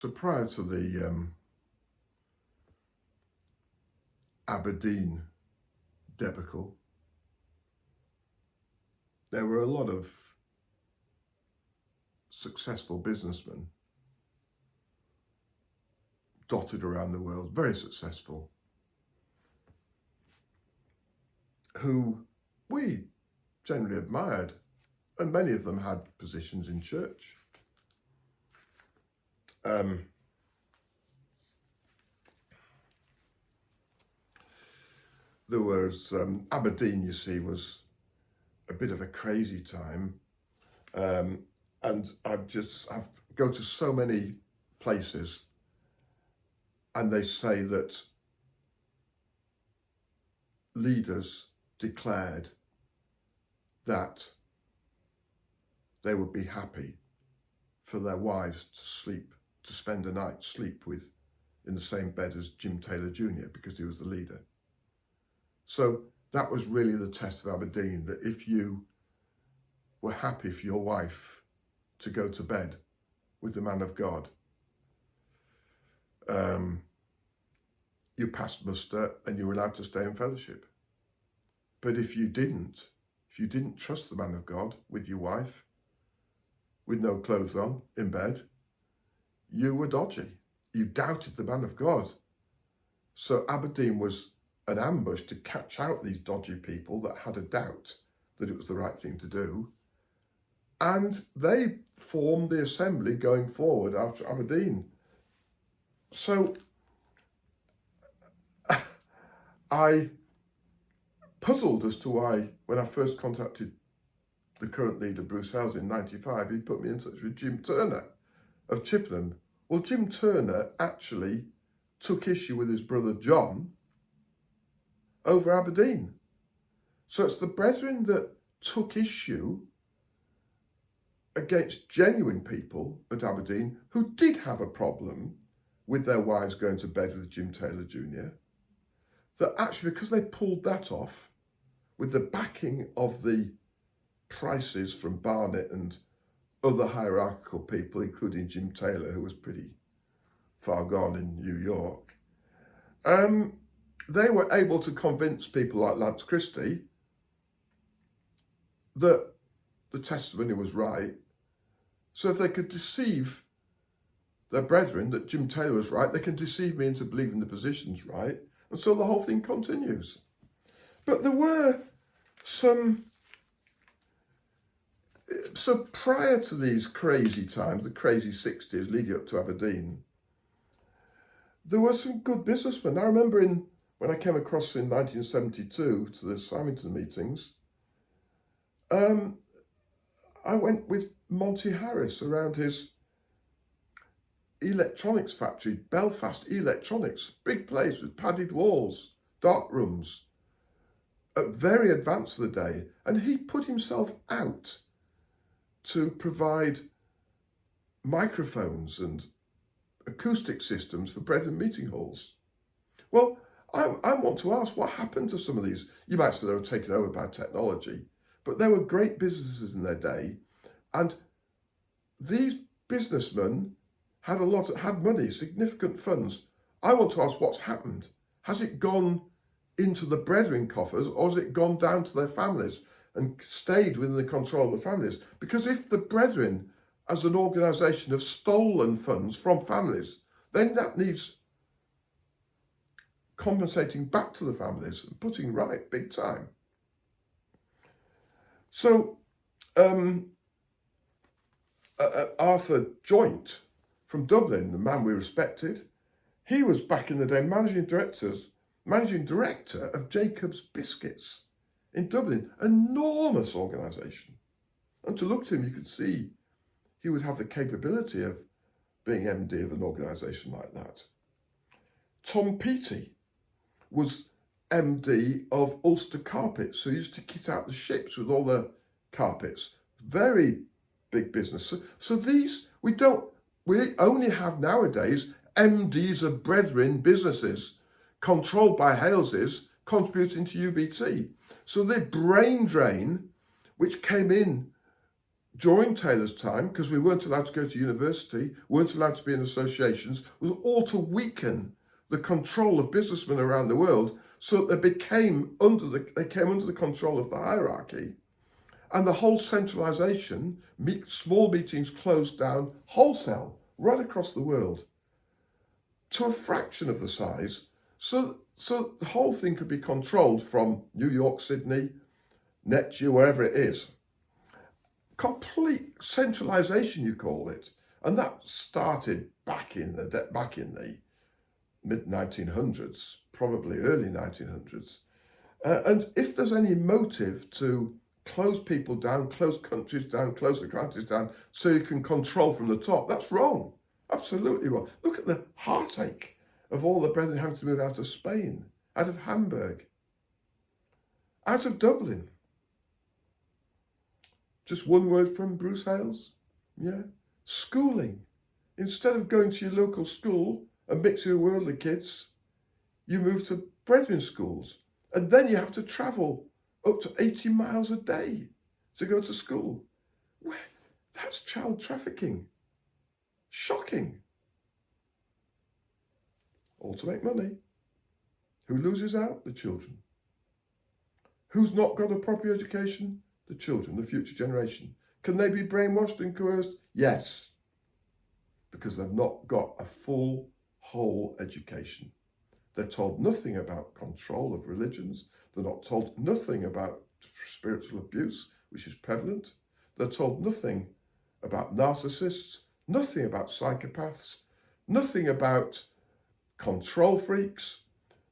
So prior to the Aberdeen debacle, there were a lot of successful businessmen dotted around the world, very successful, who we generally admired, and many of them had positions in church. There was Aberdeen, you see, was a bit of a crazy time, and I've go to so many places, and they say that leaders declared that they would be happy for their wives to spend a night sleep in the same bed as Jim Taylor Jr. because he was the leader. So that was really the test of Aberdeen, that if you were happy for your wife to go to bed with the man of God, you passed muster and you were allowed to stay in fellowship. But if you didn't trust the man of God with your wife, with no clothes on, in bed, you were dodgy. You doubted the man of God. So Aberdeen was an ambush to catch out these dodgy people that had a doubt that it was the right thing to do. And they formed the assembly going forward after Aberdeen. So I puzzled as to why, when I first contacted the current leader, Bruce Hales, in 95, he put me in touch with Jim Turner of Chippenham. Well, Jim Turner actually took issue with his brother John over Aberdeen. So it's the brethren that took issue against genuine people at Aberdeen who did have a problem with their wives going to bed with Jim Taylor Jr., that actually, because they pulled that off with the backing of the Prices from Barnet and other hierarchical people, including Jim Taylor, who was pretty far gone in New York, they were able to convince people like Lance Christie that the testimony was right. So if they could deceive their brethren that Jim Taylor was right, they can deceive me into believing the position's right. And so the whole thing continues. But there were some... So prior to these crazy times, the crazy 60s leading up to Aberdeen, there were some good businessmen. I remember when I came across in 1972 to the Symington meetings, I went with Monty Harris around his electronics factory, Belfast Electronics, big place with padded walls, dark rooms, very advanced for the day. And he put himself out to provide microphones and acoustic systems for brethren meeting halls. Well, I want to ask, what happened to some of these? You might say they were taken over by technology, but they were great businesses in their day. And these businessmen had money, significant funds. I want to ask, what's happened? Has it gone into the brethren coffers, or has it gone down to their families and stayed within the control of the families? Because if the brethren as an organisation have stolen funds from families, then that needs compensating back to the families and putting right big time. So Arthur Joint from Dublin, the man we respected, he was back in the day managing director of Jacob's Biscuits in Dublin, enormous organisation. And to look to him, you could see he would have the capability of being MD of an organisation like that. Tom Peaty was MD of Ulster Carpets, who used to kit out the ships with all the carpets. Very big business. So these, we only have nowadays MDs of brethren businesses controlled by Haleses contributing to UBT. So the brain drain, which came in during Taylor's time, because we weren't allowed to go to university, weren't allowed to be in associations, was all to weaken the control of businessmen around the world, so that they came under the control of the hierarchy, and the whole centralisation, small meetings closed down wholesale right across the world to a fraction of the size, so the whole thing could be controlled from New York, Sydney, Netju, wherever it is. Complete centralisation, you call it, and that started back in the mid-1900s, probably early 1900s. And if there's any motive to close people down, close countries down, close localities down, so you can control from the top, that's wrong. Absolutely wrong. Look at the heartache of all the brethren having to move out of Spain, out of Hamburg, out of Dublin. Just one word from Bruce Hales. Yeah. Schooling. Instead of going to your local school and mixing with worldly kids, you move to brethren schools. And then you have to travel up to 80 miles a day to go to school. Well, that's child trafficking. Shocking. All to make money. Who loses out? The children. Who's not got a proper education? The children, the future generation. Can they be brainwashed and coerced? Yes. Because they've not got a full, whole education. They're told nothing about control of religions. They're not told nothing about spiritual abuse, which is prevalent. They're told nothing about narcissists, nothing about psychopaths, nothing about control freaks.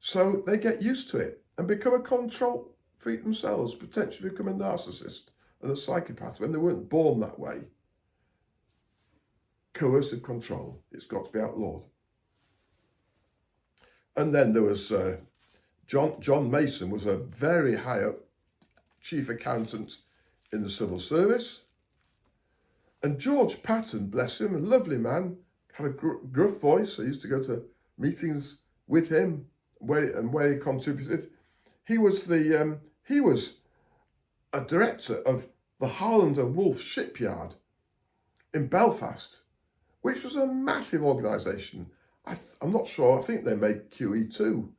So they get used to it and become a control freak themselves, potentially become a narcissist and a psychopath when they weren't born that way. Coercive control. It's got to be outlawed. And then there was John Mason, was a very high up chief accountant in the civil service. And George Patton, bless him, a lovely man, had a gruff voice. I used to go to meetings with him where he contributed. He was a director of the Harland and Wolff shipyard in Belfast, which was a massive organisation. I'm not sure, I think they made QE2,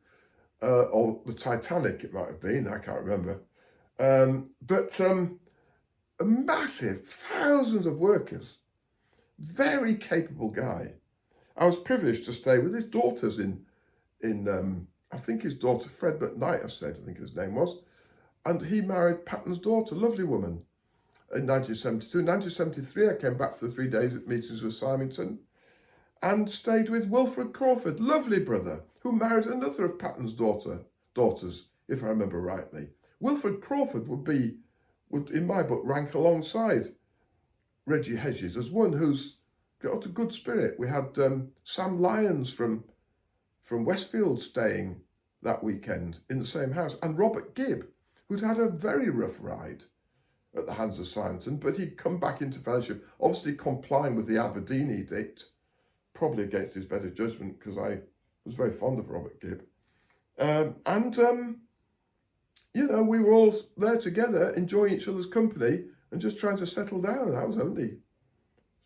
or the Titanic it might have been, I can't remember. But a massive, thousands of workers, very capable guy. I was privileged to stay with his daughters in I think his daughter, Fred McKnight, I think his name was, and he married Patton's daughter, lovely woman, in 1972. In 1973, I came back for the 3 days at meetings with Symington and stayed with Wilfred Crawford, lovely brother, who married another of Patton's daughters, if I remember rightly. Wilfred Crawford would in my book rank alongside Reggie Hedges as one who's got a good spirit. We had Sam Lyons from Westfield staying that weekend in the same house, and Robert Gibb, who'd had a very rough ride at the hands of Symington, but he'd come back into fellowship, obviously complying with the Aberdeen edict, probably against his better judgment, because I was very fond of Robert Gibb. We were all there together, enjoying each other's company and just trying to settle down. I was only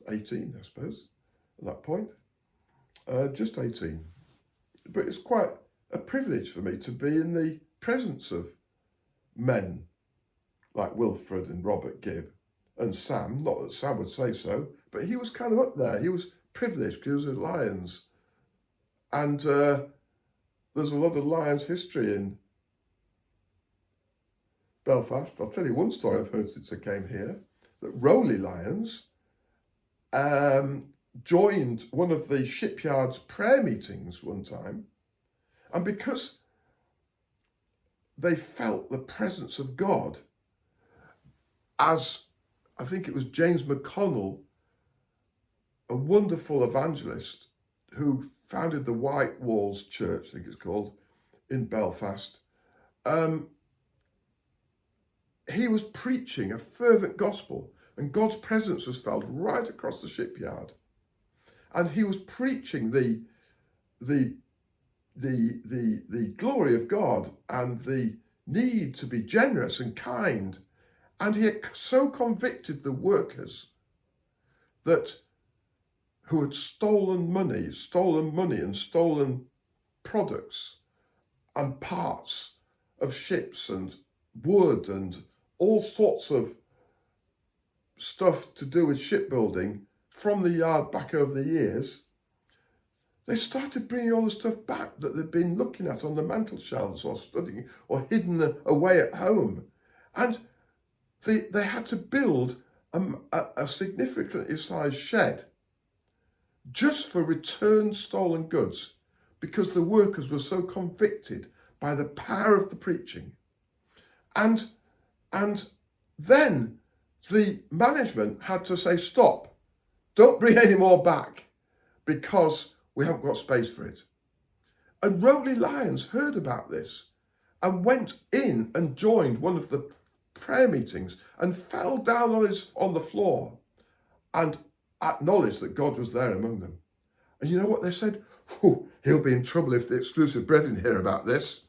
18, I suppose, at that point. Just 18. But it's quite a privilege for me to be in the presence of men like Wilfred and Robert Gibb and Sam. Not that Sam would say so, but he was kind of up there. He was privileged because he was at Lions. And there's a lot of Lions history in Belfast. I'll tell you one story I've heard since I came here, that Rowley Lions joined one of the shipyard's prayer meetings one time, and because they felt the presence of God, as I think it was James McConnell, a wonderful evangelist who founded the White Walls Church, I think it's called, in Belfast, he was preaching a fervent gospel, and God's presence was felt right across the shipyard. And he was preaching the glory of God and the need to be generous and kind And he had so convicted the workers who had stolen money and stolen products and parts of ships and wood and all sorts of stuff to do with shipbuilding from the yard back over the years. They started bringing all the stuff back that they'd been looking at on the mantel shelves or studying or hidden away at home. And they had to build a significantly sized shed just for returned stolen goods, because the workers were so convicted by the power of the preaching. And then the management had to say, stop, don't bring any more back, because we haven't got space for it. And Rowley Lyons heard about this and went in and joined one of the prayer meetings and fell down on the floor and acknowledged that God was there among them. And you know what they said? He'll be in trouble if the exclusive brethren hear about this.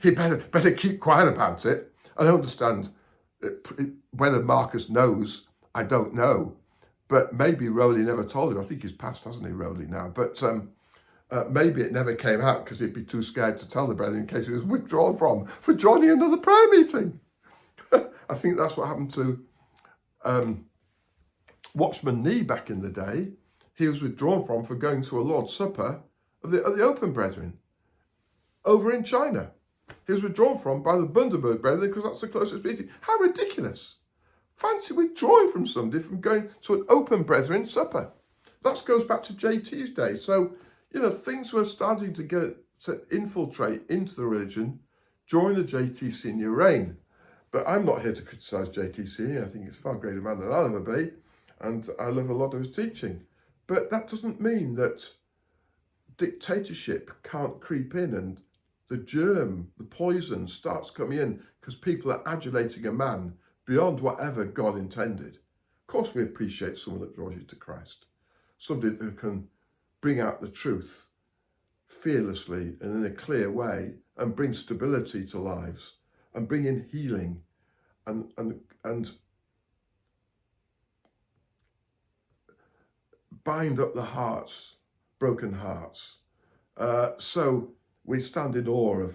He better keep quiet about it. I don't understand whether Marcus knows. I don't know. But maybe Rowley never told him. I think he's passed, hasn't he, Rowley, now? But maybe it never came out because he'd be too scared to tell the brethren in case he was withdrawn for joining another prayer meeting. I think that's what happened to Watchman Nee back in the day. He was withdrawn for going to a Lord's Supper of the Open Brethren over in China. He was withdrawn by the Bundaberg Brethren because that's the closest meeting. How ridiculous. Fancy withdrawing from somebody from going to an Open Brethren supper. That goes back to JT's day. So, things were starting to infiltrate into the religion during the JT Senior reign. But I'm not here to criticise JT Senior. I think he's a far greater man than I'll ever be. And I love a lot of his teaching. But that doesn't mean that dictatorship can't creep in and the germ, the poison starts coming in because people are adulating a man beyond whatever God intended. Of course, we appreciate someone that draws you to Christ. Somebody who can bring out the truth fearlessly and in a clear way and bring stability to lives and bring in healing and bind up the hearts, broken hearts. So we stand in awe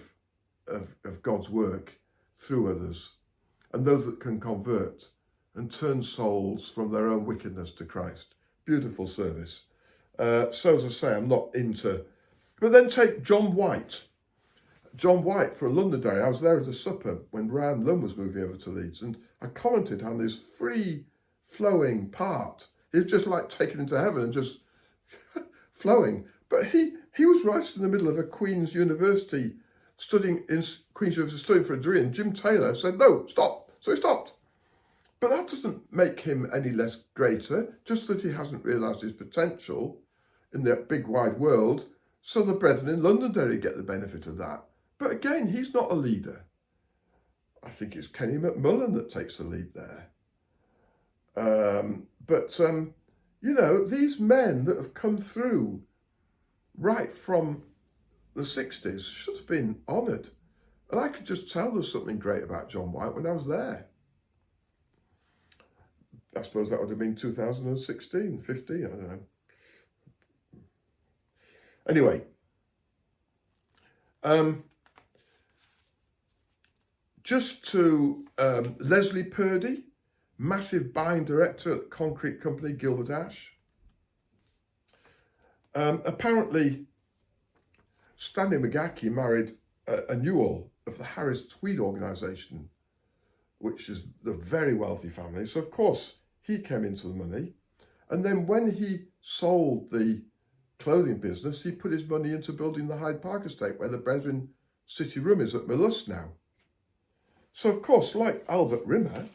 of God's work through others and those that can convert and turn souls from their own wickedness to Christ. Beautiful service. So as I say, I'm not into... But then take John White. John White for Londonderry. I was there at a supper when Ryan Lunn was moving over to Leeds, and I commented on this free-flowing part. He's just like taken into heaven and just flowing. But he was right in the middle of a Queen's University studying for a degree, and Jim Taylor said, no, stop. So he stopped. But that doesn't make him any less greater, just that he hasn't realised his potential in the big wide world. So the brethren in Londonderry get the benefit of that. But again, he's not a leader. I think it's Kenny McMullen that takes the lead there. These men that have come through right from the 60s should have been honoured. And I could just tell there's something great about John White when I was there. I suppose that would have been 2016, 15, I don't know. Anyway, just to Leslie Purdy, massive buying director at the concrete company Gilbert Ash. Apparently, Stanley McGackie married a Newell of the Harris Tweed organisation, which is the very wealthy family. So, of course, he came into the money. And then when he sold the clothing business, he put his money into building the Hyde Park estate, where the Brethren City Room is at Melus now. So, of course, like Albert Rimmer,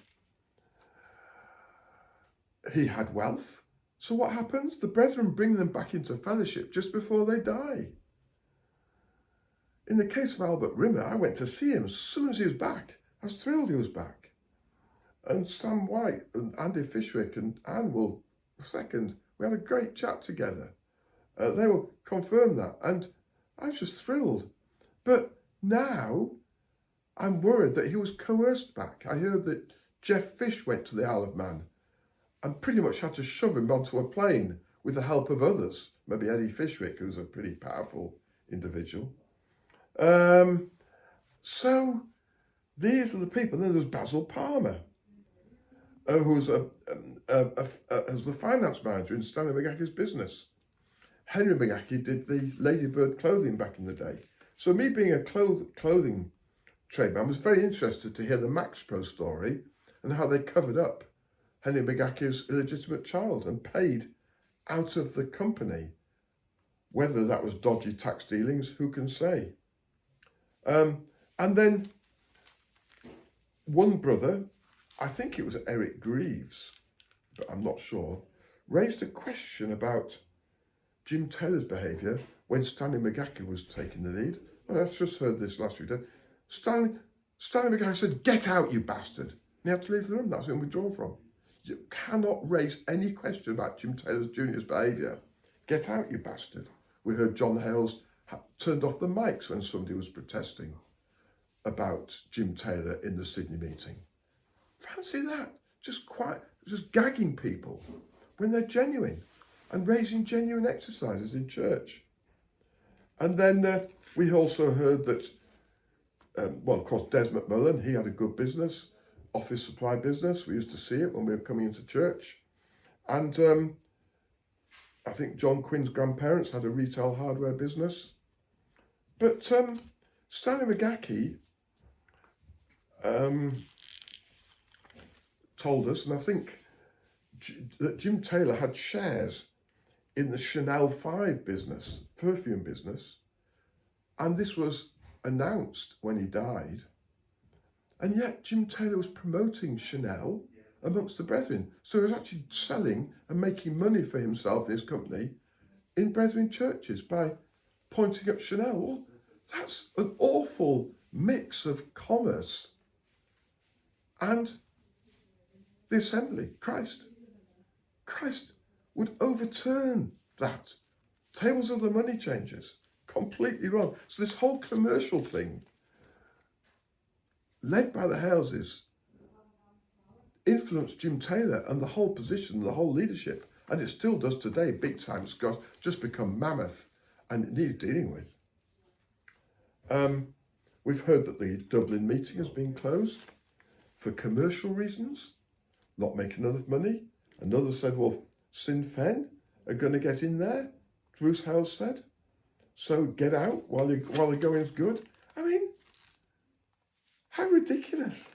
he had wealth. So what happens? The Brethren bring them back into fellowship just before they die. In the case of Albert Rimmer, I went to see him as soon as he was back. I was thrilled he was back. And Sam White and Andy Fishwick and Anne will second. We had a great chat together. They will confirm that. And I was just thrilled. But now I'm worried that he was coerced back. I heard that Jeff Fish went to the Isle of Man and pretty much had to shove him onto a plane with the help of others. Maybe Eddie Fishwick, who's a pretty powerful individual. So these are the people. And then there was Basil Palmer, who was the finance manager in Stanley McGackey's business. Henry McGackey did the Ladybird clothing back in the day. So me being a clothing tradesman was very interested to hear the Max Pro story and how they covered up Henry McGackey's illegitimate child and paid out of the company. Whether that was dodgy tax dealings, who can say? And then one brother, I think it was Eric Greaves, but I'm not sure, raised a question about Jim Taylor's behaviour when Stanley McGackey was taking the lead. Well, I've just heard this last week. Stanley McGackey said, "Get out, you bastard." And he had to leave the room. That's who we withdraw from. You cannot raise any question about Jim Taylor's Jr.'s behaviour. Get out, you bastard. We heard John Hales turned off the mics when somebody was protesting about Jim Taylor in the Sydney meeting. Fancy that. Just gagging people when they're genuine and raising genuine exercises in church. And then we also heard that, of course, Des McMullen, he had a good business, office supply business. We used to see it when we were coming into church. And I think John Quinn's grandparents had a retail hardware business. But Stanley McGackey told us, and I think that Jim Taylor had shares in the Chanel 5 business, perfume business, and this was announced when he died. And yet Jim Taylor was promoting Chanel amongst the brethren. So he was actually selling and making money for himself and his company in brethren churches by pointing up Chanel. Well, that's an awful mix of commerce and the assembly. Christ would overturn that. Tables of the money changers. Completely wrong. So this whole commercial thing, led by the Haleses, influenced Jim Taylor and the whole position, the whole leadership, and it still does today, big time. It's just become mammoth and it needs dealing with. We've heard that the Dublin meeting has been closed for commercial reasons, not making enough money. Another said, well, Sinn Féin are going to get in there, Bruce Hales said. So get out while the going's good. I mean, how ridiculous.